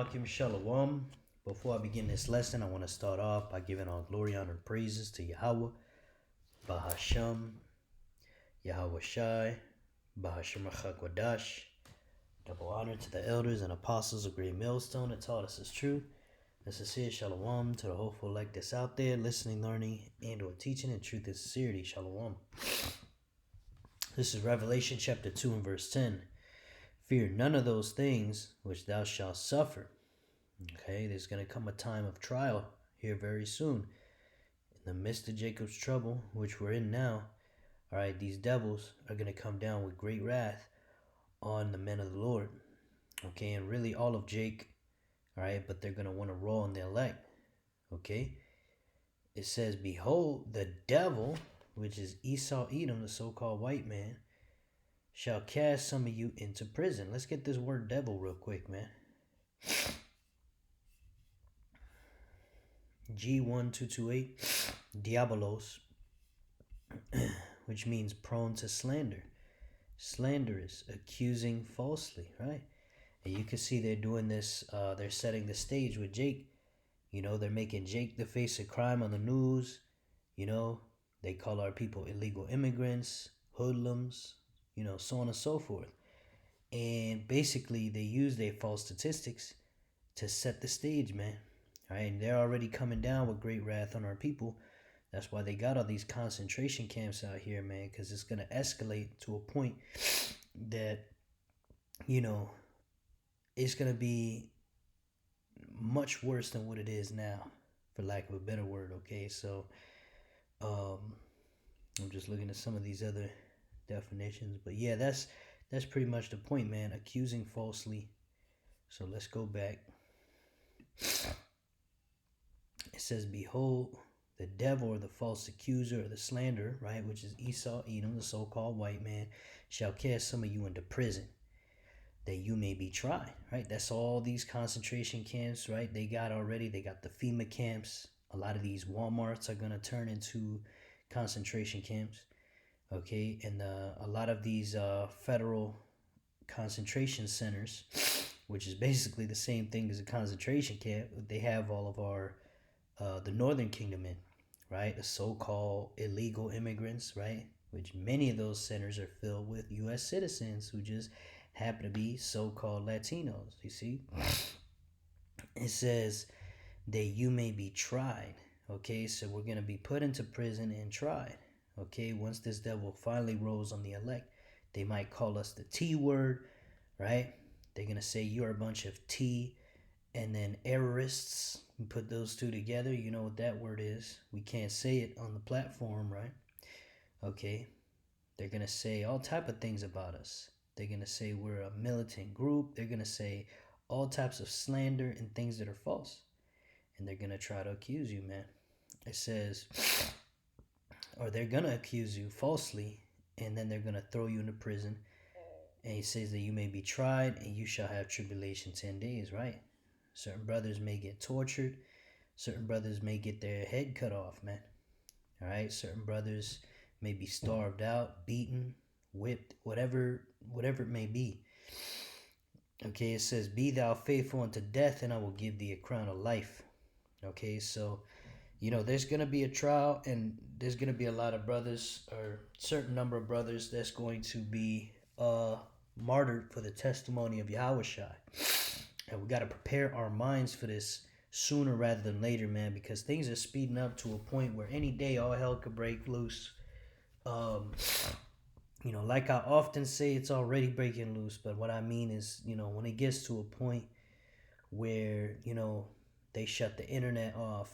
Akim Shalom. Before I begin this lesson, I want to start off by giving all glory, honor, and praises to Yahawah, Bahasham, YAHAWASHI, Bahasham Kwadash. Double honor to the elders and apostles of Great Millstone that taught us this truth. And sincere Shalom to the hopeful elect that's out there listening, learning, and or teaching in truth and sincerity. Shalom. This is Revelation chapter 2 and verse 10. Fear none of those things which thou shalt suffer. Okay, there's going to come a time of trial here very soon. In the midst of Jacob's trouble, which we're in now, all right, these devils are going to come down with great wrath on the men of the Lord. Okay, and really all of Jake, all right, but they're going to want to roll on the elect. Okay, it says, behold, the devil, which is Esau Edom, the so-called white man, shall cast some of you into prison. Let's get this word devil real quick, man. G1228, diabolos, which means prone to slander, slanderous, accusing falsely, right? And you can see they're doing this, they're setting the stage with Jake. You know, they're making Jake the face of crime on the news. You know, they call our people illegal immigrants, hoodlums, you know, so on and so forth. And basically, they use their false statistics to set the stage, man. All right, and they're already coming down with great wrath on our people. That's why they got all these concentration camps out here, man, because it's going to escalate to a point that, you know, it's going to be much worse than what it is now, for lack of a better word, okay? So, I'm just looking at some of these other definitions. But, yeah, that's pretty much the point, man, accusing falsely. So, let's go back. It says, behold, the devil or the false accuser or the slanderer, right, which is Esau, Edom, the so-called white man, shall cast some of you into prison, that you may be tried, right? That's all these concentration camps, right? They got the FEMA camps. A lot of these Walmarts are going to turn into concentration camps, okay? And a lot of these federal concentration centers, which is basically the same thing as a concentration camp, they have all of our the Northern Kingdom in, right? The so-called illegal immigrants, right? Which many of those centers are filled with U.S. citizens who just happen to be so-called Latinos, you see? It says that you may be tried, okay? So we're going to be put into prison and tried, okay? Once this devil finally rolls on the elect, they might call us the T word, right? They're going to say you're a bunch of T and then errorists. We put those two together. You know what that word is. We can't say it on the platform, right? Okay. They're going to say all type of things about us. They're going to say we're a militant group. They're going to say all types of slander and things that are false. And they're going to try to accuse you, man. It says, or they're going to accuse you falsely, and then they're going to throw you into prison. And he says that you may be tried, and you shall have tribulation 10 days, right? Certain brothers may get tortured. Certain brothers may get their head cut off, man. All right? Certain brothers may be starved out, beaten, whipped, whatever it may be. Okay, it says, be thou faithful unto death, and I will give thee a crown of life. Okay, so, you know, there's going to be a trial, and there's going to be a lot of brothers, or certain number of brothers that's going to be martyred for the testimony of Yahawashi. And we got to prepare our minds for this sooner rather than later, man, because things are speeding up to a point where any day all hell could break loose. You know, like I often say, it's already breaking loose. But what I mean is, you know, when it gets to a point where, you know, they shut the internet off,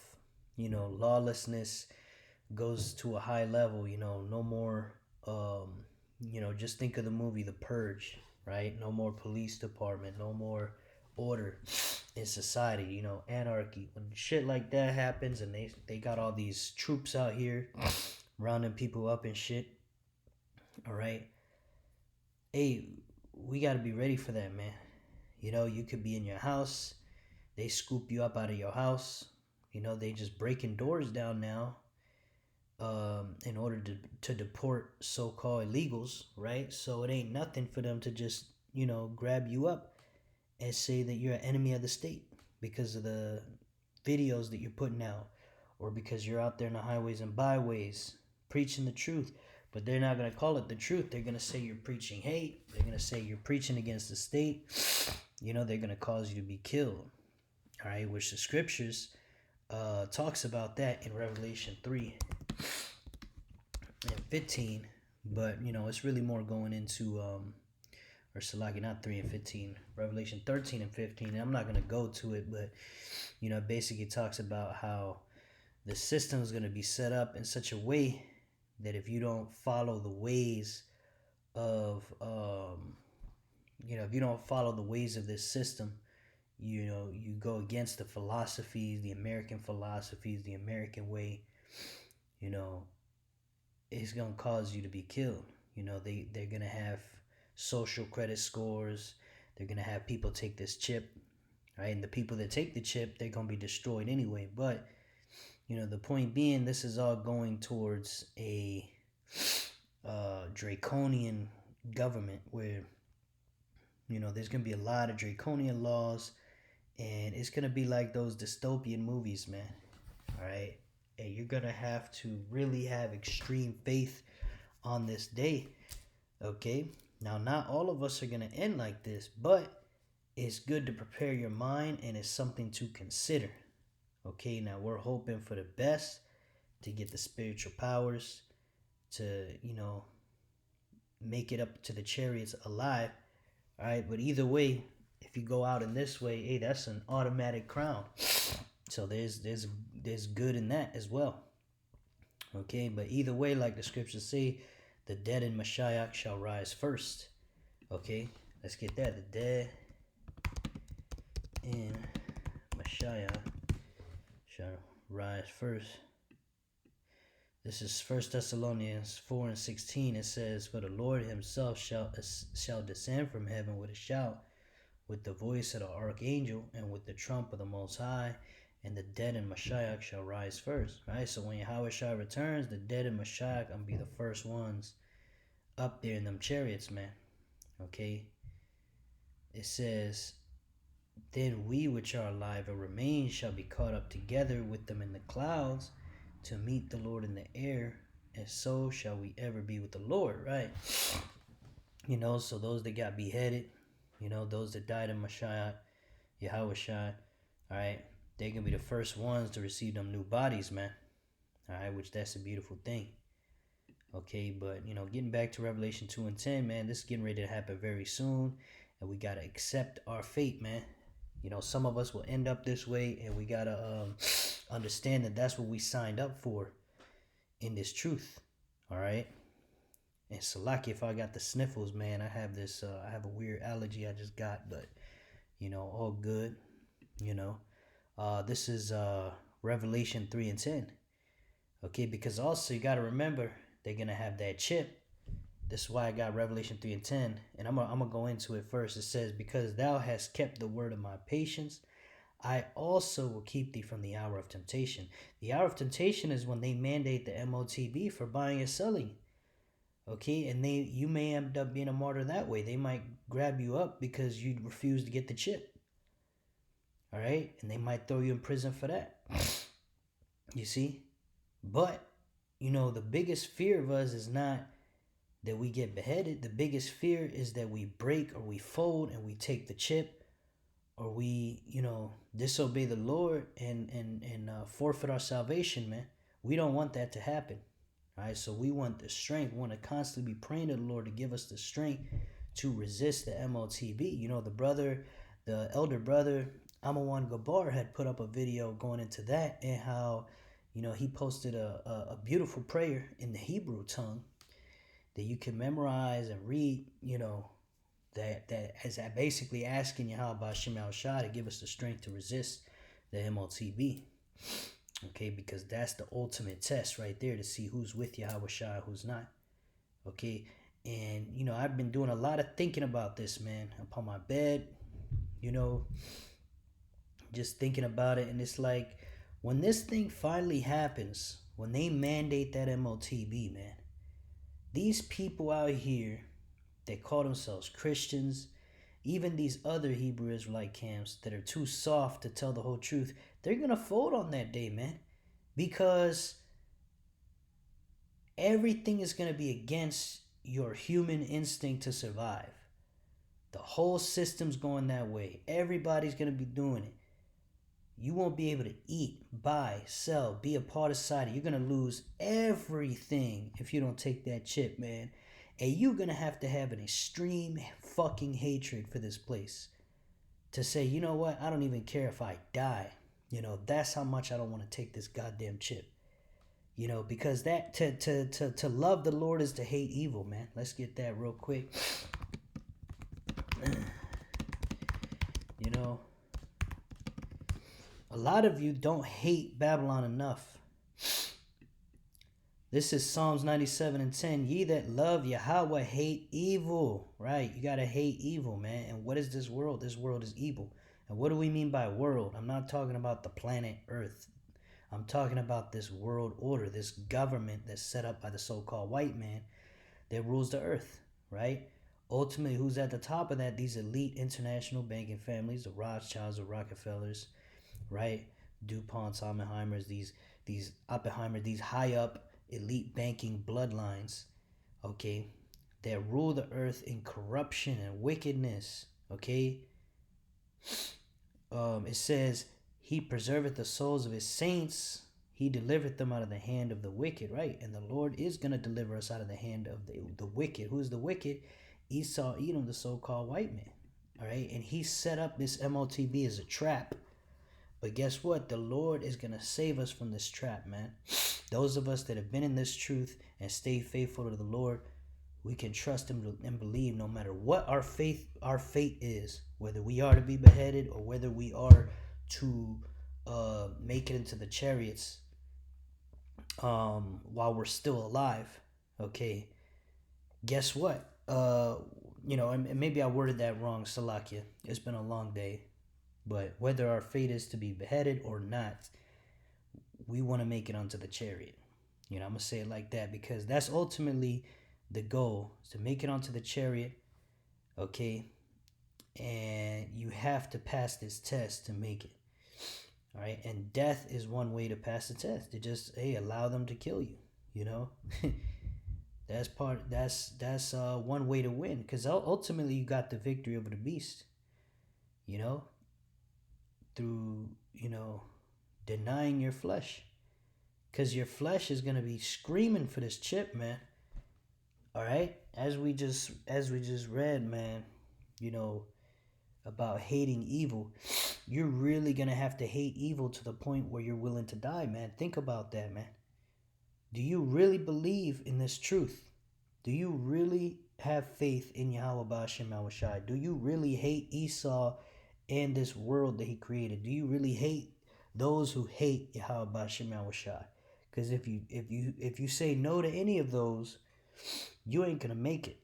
you know, lawlessness goes to a high level, you know, no more, you know, just think of the movie The Purge, right? No more police department, no more order in society, you know, anarchy. When shit like that happens and they got all these troops out here rounding people up and shit, all right? Hey, we got to be ready for that, man. You know, you could be in your house, they scoop you up out of your house, you know, they just breaking doors down now in order to deport so-called illegals, right? So it ain't nothing for them to just, you know, grab you up and say that you're an enemy of the state because of the videos that you're putting out, or because you're out there in the highways and byways preaching the truth. But they're not going to call it the truth. They're going to say you're preaching hate. They're going to say you're preaching against the state. You know, they're going to cause you to be killed. All right, which the scriptures talks about that in Revelation 3 and 15. But, you know, it's really more going into, or Salaki, not 3 and 15, Revelation 13 and 15. And I'm not going to go to it, but, you know, basically talks about how the system is going to be set up in such a way that if you don't follow the ways of, if you don't follow the ways of this system, you know, you go against the philosophies, the American philosophies, the American way, you know, it's going to cause you to be killed. You know, they're going to have social credit scores. They're going to have people take this chip, right? And the people that take the chip, they're going to be destroyed anyway. But, you know, the point being, this is all going towards a draconian government where, you know, there's going to be a lot of draconian laws, and it's going to be like those dystopian movies, man. All right? And you're going to have to really have extreme faith on this day, okay? Now, not all of us are going to end like this, but it's good to prepare your mind, and it's something to consider, okay? Now, we're hoping for the best, to get the spiritual powers, to, you know, make it up to the chariots alive, all right? But either way, if you go out in this way, hey, that's an automatic crown. So there's good in that as well. Okay, but either way, like the scriptures say, the dead in Mashiach shall rise first. Okay, let's get that. The dead in Mashiach shall rise first. This is 1 Thessalonians 4 and 16. It says, "For the Lord himself shall descend from heaven with a shout, with the voice of the archangel, and with the trump of the Most High, and the dead in Mashiach shall rise first." Right? So when YAHAWASHI returns, the dead in Mashiach gonna be the first ones up there in them chariots, man. Okay? It says, "Then we which are alive and remain shall be caught up together with them in the clouds to meet the Lord in the air, and so shall we ever be with the Lord," right? You know, so those that got beheaded, you know, those that died in Mashiach, YAHAWASHI, all right, they're going to be the first ones to receive them new bodies, man. All right, which that's a beautiful thing. Okay, but, you know, getting back to Revelation 2 and 10, man, this is getting ready to happen very soon. And we got to accept our fate, man. You know, some of us will end up this way, and we got to understand that that's what we signed up for in this truth. All right. And Salaki, if I got the sniffles, man, I have this, I have a weird allergy I just got, but, you know, all good, you know. This is Revelation 3 and 10. Okay, because also you got to remember, they're going to have that chip. This is why I got Revelation 3 and 10. And I'm going to go into it first. It says, "Because thou hast kept the word of my patience, I also will keep thee from the hour of temptation." The hour of temptation is when they mandate the MOTB for buying and selling. Okay, and you may end up being a martyr that way. They might grab you up because you refuse to get the chip. All right, and they might throw you in prison for that. You see? But, you know, the biggest fear of us is not that we get beheaded. The biggest fear is that we break or we fold and we take the chip, or we, you know, disobey the Lord and forfeit our salvation, man. We don't want that to happen. All right, so we want the strength. We want to constantly be praying to the Lord to give us the strength to resist the MOTB. You know, the elder brother, Amawan Gabar, had put up a video going into that, and how, you know, he posted a beautiful prayer in the Hebrew tongue that you can memorize and read, you know, that is basically asking YAHAWASHI to give us the strength to resist the MOTB. Okay, because that's the ultimate test right there, to see who's with YAHAWASHI, who's not. Okay, and, you know, I've been doing a lot of thinking about this, man, upon my bed, you know, just thinking about it. And it's like, when this thing finally happens, when they mandate that MOTB, man, these people out here, they call themselves Christians, even these other Hebrew Israelite camps that are too soft to tell the whole truth, they're going to fold on that day, man. Because everything is going to be against your human instinct to survive. The whole system's going that way. Everybody's going to be doing it. You won't be able to eat, buy, sell, be a part of society. You're going to lose everything if you don't take that chip, man. And you're going to have an extreme fucking hatred for this place. To say, you know what, I don't even care if I die. You know, that's how much I don't want to take this goddamn chip. You know, because that to love the Lord is to hate evil, man. Let's get that real quick. You know, a lot of you don't hate Babylon enough. This is Psalms 97:10. Ye that love Yahawah hate evil. Right? You got to hate evil, man. And what is this world? This world is evil. And what do we mean by world? I'm not talking about the planet Earth. I'm talking about this world order, this government that's set up by the so-called white man that rules the earth, right? Ultimately, who's at the top of that? These elite international banking families, the Rothschilds, the Rockefellers, right? DuPonts, Oppenheimers, these Oppenheimer, these high up elite banking bloodlines, okay, that rule the earth in corruption and wickedness, okay? It says, he preserveth the souls of his saints. He delivereth them out of the hand of the wicked, right? And the Lord is going to deliver us out of the hand of the wicked. Who is the wicked? Esau, Edom, the so-called white man, all right? And he set up this MOTB as a trap. But guess what? The Lord is going to save us from this trap, man. Those of us that have been in this truth and stay faithful to the Lord, we can trust him and believe no matter what our fate is, whether we are to be beheaded or whether we are to make it into the chariots while we're still alive. Okay, guess what? You know, and maybe I worded that wrong, Salakia. It's been a long day. But whether our fate is to be beheaded or not, we want to make it onto the chariot. You know, I'm going to say it like that because that's ultimately the goal, is to make it onto the chariot, okay? And you have to pass this test to make it, all right? And death is one way to pass the test. To just, hey, allow them to kill you, you know? That's one way to win, because ultimately you got the victory over the beast, you know? Through, you know, denying your flesh, because your flesh is going to be screaming for this chip, man. All right, as we just read, man, you know, about hating evil, you're really going to have to hate evil to the point where you're willing to die, man. Think about that, man. Do you really believe in this truth? Do you really have faith in YAHAWASHI? Do you really hate Esau and this world that he created? Do you really hate those who hate YAHAWASHI? Because if you say no to any of those, you ain't gonna make it,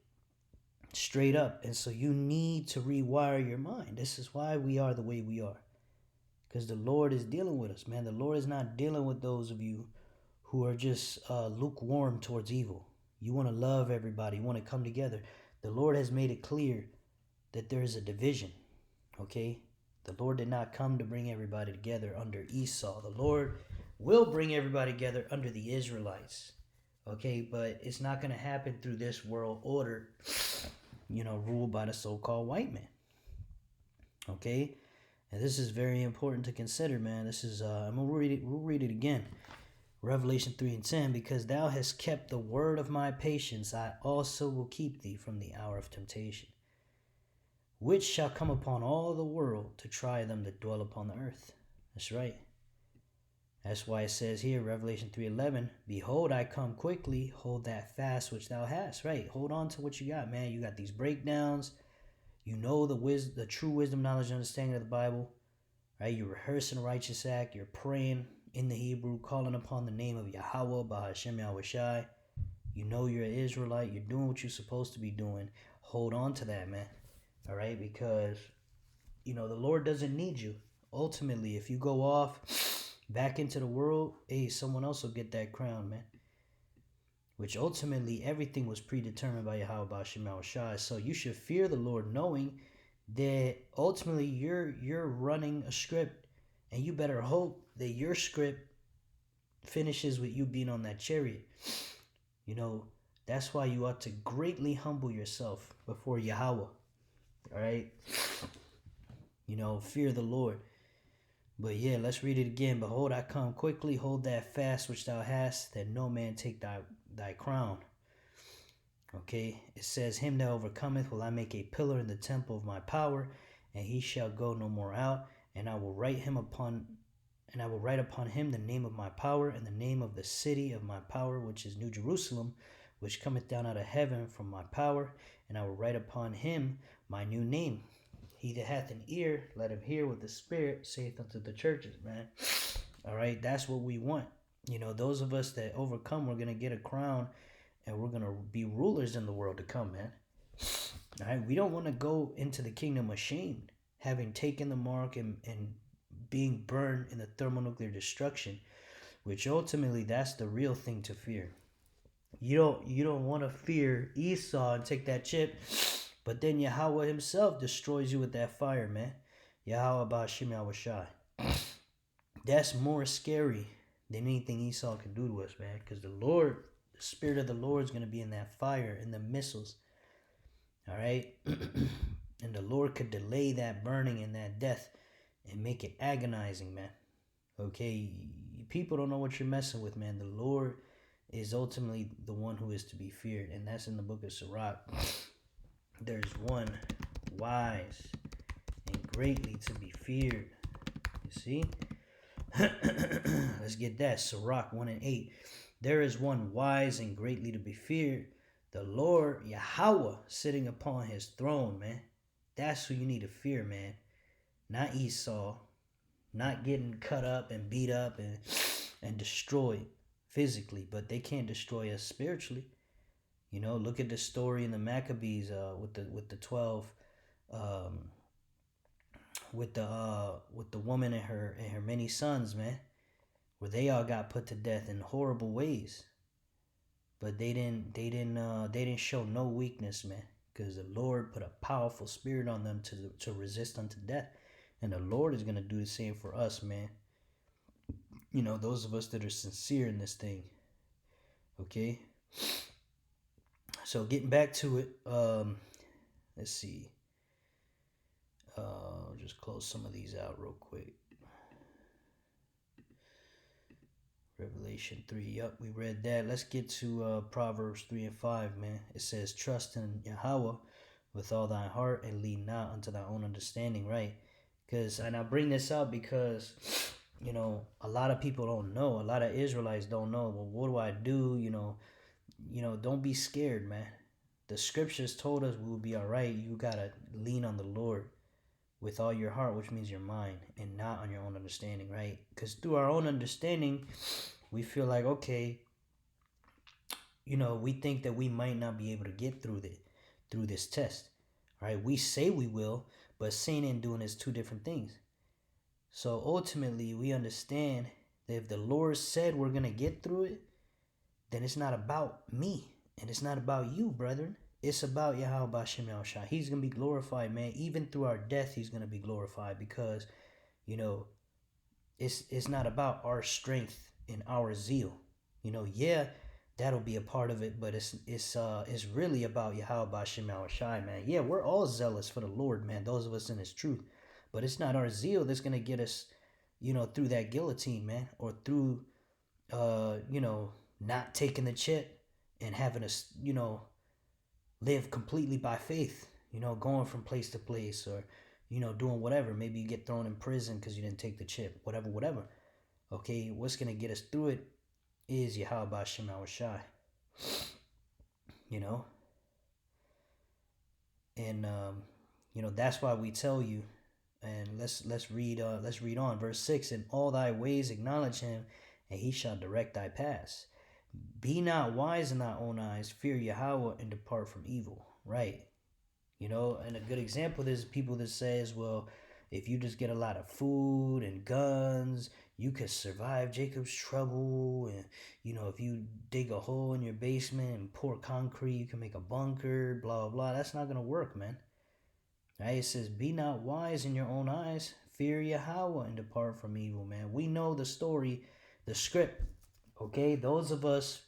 straight up. And so you need to rewire your mind. This is why we are the way we are, because the Lord is dealing with us, man. The Lord is not dealing with those of you who are just lukewarm towards evil. You want to love everybody. You want to come together. The Lord has made it clear that there is a division. Okay, the Lord did not come to bring everybody together under Esau. The Lord will bring everybody together under the Israelites. Okay, but it's not going to happen through this world order, you know, ruled by the so-called white man. Okay, and this is very important to consider, man. This is I'm gonna read it. We'll read it again. Revelation 3:10, because thou hast kept the word of my patience, I also will keep thee from the hour of temptation, which shall come upon all the world to try them that dwell upon the earth. That's right. That's why it says here, Revelation 3:11, behold, I come quickly, hold that fast which thou hast. Right, hold on to what you got, man. You got these breakdowns. You know the true wisdom, knowledge, and understanding of the Bible. Right, you're rehearsing a righteous act. You're praying in the Hebrew, calling upon the name of Yahawah, Bahashem Yahawashi. You know you're an Israelite. You're doing what you're supposed to be doing. Hold on to that, man. All right, because, you know, the Lord doesn't need you. Ultimately, if you go off back into the world, hey, someone else will get that crown, man. Which ultimately, everything was predetermined by Yahawah Bahashem Yahawashi. So you should fear the Lord, knowing that ultimately you're running a script, and you better hope that your script finishes with you being on that chariot. You know, that's why you ought to greatly humble yourself before Yahawah. All right? You know, fear the Lord. But yeah, let's read it again. Behold, I come quickly. Hold that fast which thou hast, that no man take thy crown. Okay, it says, him that overcometh will I make a pillar in the temple of my power, and he shall go no more out, and I will write upon him the name of my power, and the name of the city of my power, which is New Jerusalem, which cometh down out of heaven from my power, and I will write upon him my new name. He that hath an ear, let him hear what the Spirit saith unto the churches, man. All right, that's what we want. You know, those of us that overcome, we're going to get a crown, and we're going to be rulers in the world to come, man. All right, we don't want to go into the kingdom ashamed, having taken the mark and being burned in the thermonuclear destruction, which ultimately that's the real thing to fear. You don't want to fear Esau and take that chip, but then Yahawah himself destroys you with that fire, man. YAHAWASHI. That's more scary than anything Esau can do to us, man, because the Spirit of the Lord is going to be in that fire, in the missiles. All right? And the Lord could delay that burning and that death and make it agonizing, man. Okay? People don't know what you're messing with, man. The Lord is ultimately the one who is to be feared, and that's in the book of Sirach. There's one wise and greatly to be feared. You see? Let's get that. Sirach 1 and 8. There is one wise and greatly to be feared, the Lord Yahawah sitting upon his throne, man. That's who you need to fear, man. Not Esau. Not getting cut up and beat up and destroyed physically, but they can't destroy us spiritually. You know, look at the story in the Maccabees with the 12 with the woman and her many sons, man, where they all got put to death in horrible ways. But they didn't show no weakness, man, because the Lord put a powerful spirit on them to resist unto death. And the Lord is going to do the same for us, man. You know, those of us that are sincere in this thing. Okay? So getting back to it, let's see. I'll just close some of these out real quick. Revelation 3. Yup, we read that. Let's get to Proverbs 3 and 5, man. It says, trust in Yahawah with all thy heart and lean not unto thy own understanding, right? And I bring this up because, you know, a lot of people don't know. A lot of Israelites don't know. Well, what do I do? You know, don't be scared, man. The scriptures told us we will be all right. You got to lean on the Lord with all your heart, which means your mind, and not on your own understanding, right? Because through our own understanding, we feel like, okay, you know, we think that we might not be able to get through this test, right? We say we will, but saying and doing is two different things. So ultimately, we understand that if the Lord said we're going to get through it, then it's not about me, and it's not about you, brethren. It's about YAHAWASHI. He's going to be glorified, man. Even through our death, he's going to be glorified because, you know, it's not about our strength and our zeal. You know, yeah, that'll be a part of it, but it's really about YAHAWASHI, man. Yeah, we're all zealous for the Lord, man, those of us in his truth. But it's not our zeal that's going to get us, you know, through that guillotine, man, or through, you know, not taking the chip and having us, you know, live completely by faith, you know, going from place to place, or, you know, doing whatever. Maybe you get thrown in prison because you didn't take the chip, whatever. Okay, what's going to get us through it is YAHAWASHI, you know. And, you know, that's why we tell you, and let's read on verse 6. In all thy ways acknowledge him, and he shall direct thy paths. Be not wise in thy own eyes, fear Yahawah and depart from evil. Right. You know, and a good example is people that says, well, if you just get a lot of food and guns, you could survive Jacob's trouble. And, you know, if you dig a hole in your basement and pour concrete, you can make a bunker, blah, blah. That's not going to work, man. Right? It says, be not wise in your own eyes. Fear Yahawah and depart from evil, man. We know the story, the script. Okay? Those of us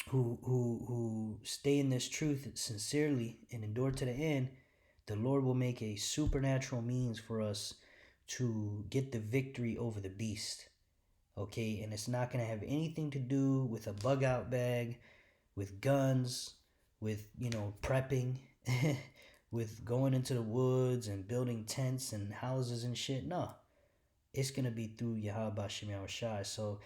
who stay in this truth sincerely and endure to the end, the Lord will make a supernatural means for us to get the victory over the beast. Okay? And it's not going to have anything to do with a bug out bag, with guns, with, prepping, with going into the woods and building tents and houses and shit. No, it's going to be through YAHAWASHI. So,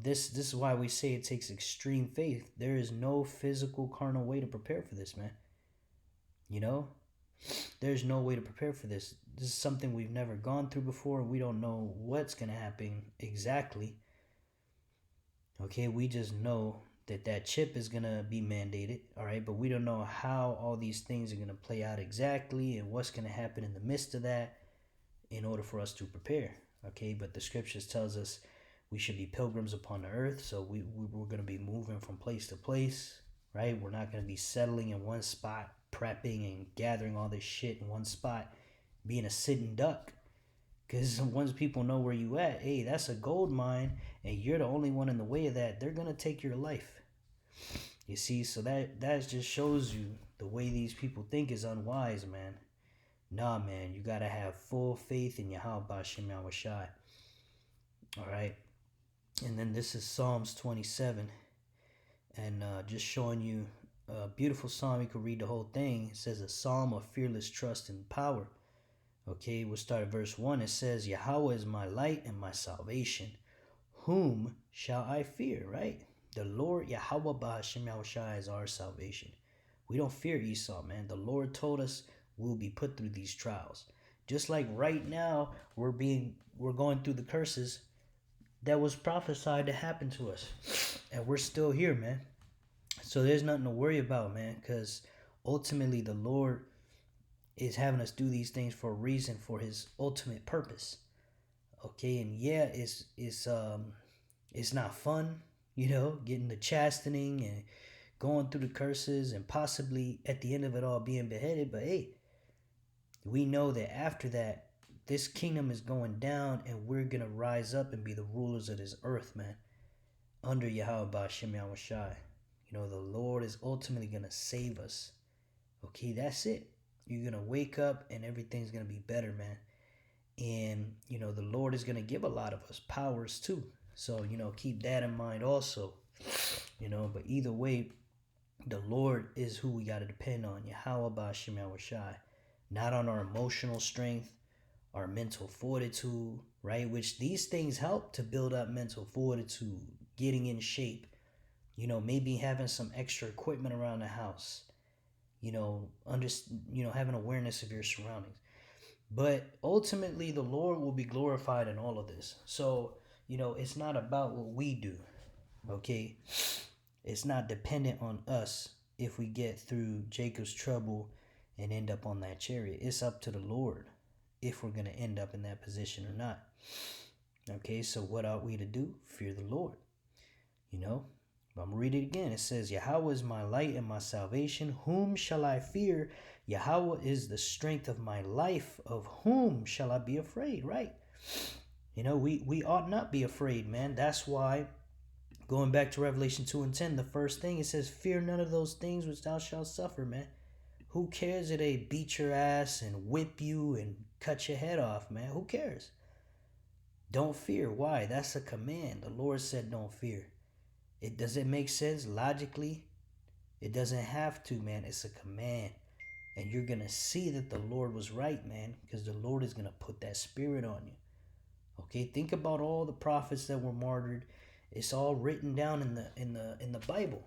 this is why we say it takes extreme faith. There is no physical, carnal way to prepare for this, man. There's no way to prepare for this. This is something we've never gone through before. We don't know what's going to happen exactly. Okay, we just know that chip is going to be mandated, all right? But we don't know how all these things are going to play out exactly and what's going to happen in the midst of that in order for us to prepare, okay? But the scriptures tells us we should be pilgrims upon the earth, so we're going to be moving from place to place, right? We're not going to be settling in one spot, prepping and gathering all this shit in one spot, being a sitting duck. Because once people know where you at, hey, that's a gold mine, and you're the only one in the way of that, they're going to take your life. You see, so that just shows you the way these people think is unwise, man. Nah, man, you got to have full faith in YAHAWASHI. All right? And then this is Psalms 27, and just showing you a beautiful psalm. You can read the whole thing. It says, a psalm of fearless trust and power. Okay, we'll start at verse 1. It says, Yahawah is my light and my salvation. Whom shall I fear, right? The Lord, Yahawah B'Hashem Yahushai, is our salvation. We don't fear Esau, man. The Lord told us we'll be put through these trials. Just like right now, we're going through the curses that was prophesied to happen to us. And we're still here, man. So there's nothing to worry about, man, because ultimately the Lord is having us do these things for a reason, for his ultimate purpose. Okay, and yeah, it's not fun, getting the chastening and going through the curses and possibly at the end of it all being beheaded. But hey, we know that after that, this kingdom is going down and we're gonna rise up and be the rulers of this earth, man, under Yahawah B'Hashem Yahushai. The Lord is ultimately gonna save us. Okay, that's it. You're going to wake up and everything's going to be better, man. And, the Lord is going to give a lot of us powers too. So, keep that in mind also. But either way, the Lord is who we got to depend on. Yahawah B'Hashem Yahushai. Not on our emotional strength, our mental fortitude, right? Which these things help to build up mental fortitude, getting in shape. Maybe having some extra equipment around the house. Having awareness of your surroundings. But ultimately, the Lord will be glorified in all of this. So, it's not about what we do, okay? It's not dependent on us if we get through Jacob's trouble and end up on that chariot. It's up to the Lord if we're going to end up in that position or not. Okay, so what ought we to do? Fear the Lord, I'm going to read it again. It says, Yahawah is my light and my salvation. Whom shall I fear? Yahawah is the strength of my life. Of whom shall I be afraid? Right? We ought not be afraid, man. That's why, going back to Revelation 2 and 10, the first thing, it says, fear none of those things which thou shalt suffer, man. Who cares if they beat your ass and whip you and cut your head off, man? Who cares? Don't fear. Why? That's a command. The Lord said don't fear. Does it make sense logically? It doesn't have to, man. It's a command. And you're going to see that the Lord was right, man, because the Lord is going to put that spirit on you. Okay, think about all the prophets that were martyred. It's all written down in the Bible.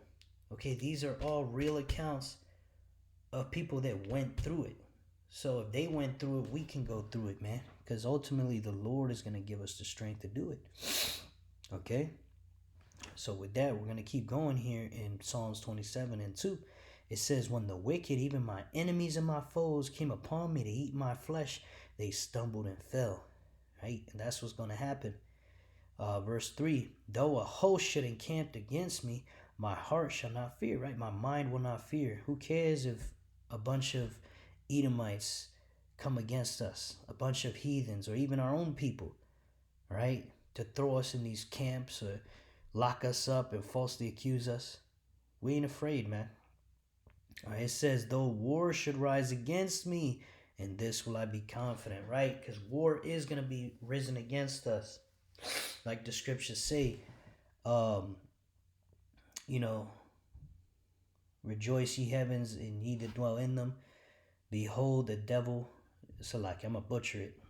Okay, these are all real accounts of people that went through it. So if they went through it, we can go through it, man, because ultimately the Lord is going to give us the strength to do it. Okay? So with that, we're going to keep going here in Psalms 27 and 2. It says, when the wicked, even my enemies and my foes, came upon me to eat my flesh, they stumbled and fell. Right? And that's what's going to happen. Verse 3, though a host should encamp against me, my heart shall not fear. Right? My mind will not fear. Who cares if a bunch of Edomites come against us, a bunch of heathens, or even our own people, right? To throw us in these camps or lock us up and falsely accuse us. We ain't afraid, man. All right, it says, though war should rise against me, in this will I be confident, right? Because war is going to be risen against us. Like the scriptures say, you know, rejoice ye heavens and ye that dwell in them. Behold the devil. So like, I'm going to butcher it.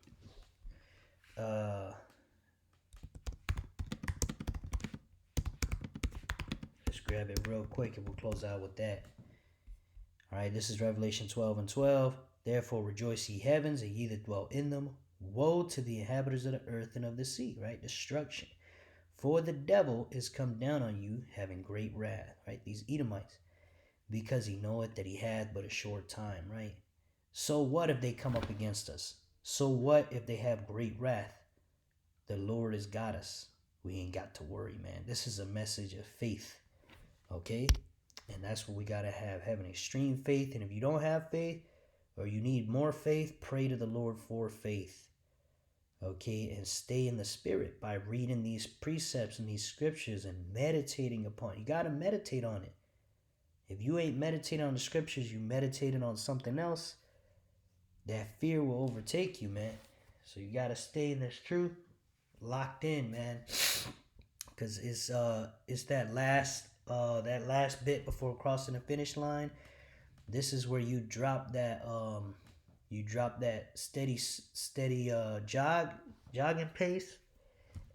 Let's grab it real quick and we'll close out with that. All right, this is Revelation 12:12. Therefore rejoice ye heavens and ye that dwell in them. Woe to the inhabitants of the earth and of the sea, right? Destruction. For the devil is come down on you, having great wrath, right? These Edomites, because he knoweth that he hath but a short time, right? So what if they come up against us? So what if they have great wrath? The Lord has got us. We ain't got to worry, man. This is a message of faith, okay? And that's what we got to have extreme faith. And if you don't have faith or you need more faith, pray to the Lord for faith. Okay, and stay in the spirit by reading these precepts and these scriptures and meditating upon it. You got to meditate on it. If you ain't meditating on the scriptures, you meditating on something else, that fear will overtake you, man. So you got to stay in this truth, locked in, man. Because it's that last bit before crossing the finish line. This is where you drop that steady jogging pace,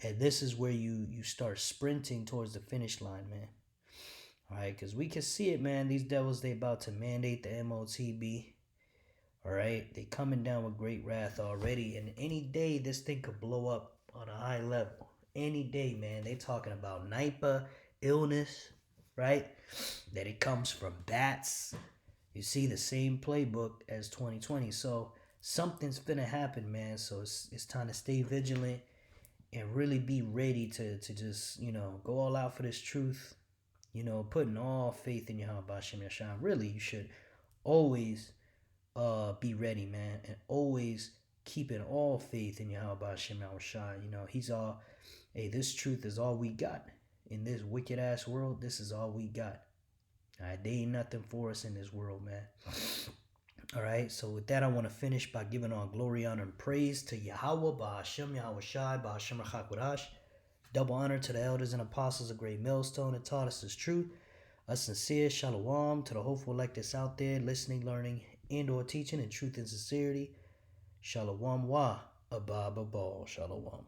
and this is where you start sprinting towards the finish line, man. All right, because we can see it, man. These devils, they about to mandate the MOTB. All right, they coming down with great wrath already, and any day this thing could blow up on a high level. Any day, man. They talking about Nipah illness, right? That it comes from bats. You see the same playbook as 2020. So something's finna happen, man. So it's time to stay vigilant and really be ready to just, go all out for this truth. Putting all faith in YAHAWASHI. Really, you should always be ready, man. And always keeping all faith in YAHAWASHI. He's all, hey, this truth is all we got. In this wicked ass world, this is all we got. All right, there ain't nothing for us in this world, man. All right, so with that, I want to finish by giving all glory, honor, and praise to Yahawah, Bahashem, Yahawashai, Bahashem, Rachakwadash. Double honor to the elders and apostles of Great Millstone that taught us this truth. A sincere shalom to the hopeful electors out there listening, learning, and or teaching in truth and sincerity. Shalom wa, abba babal, shalom.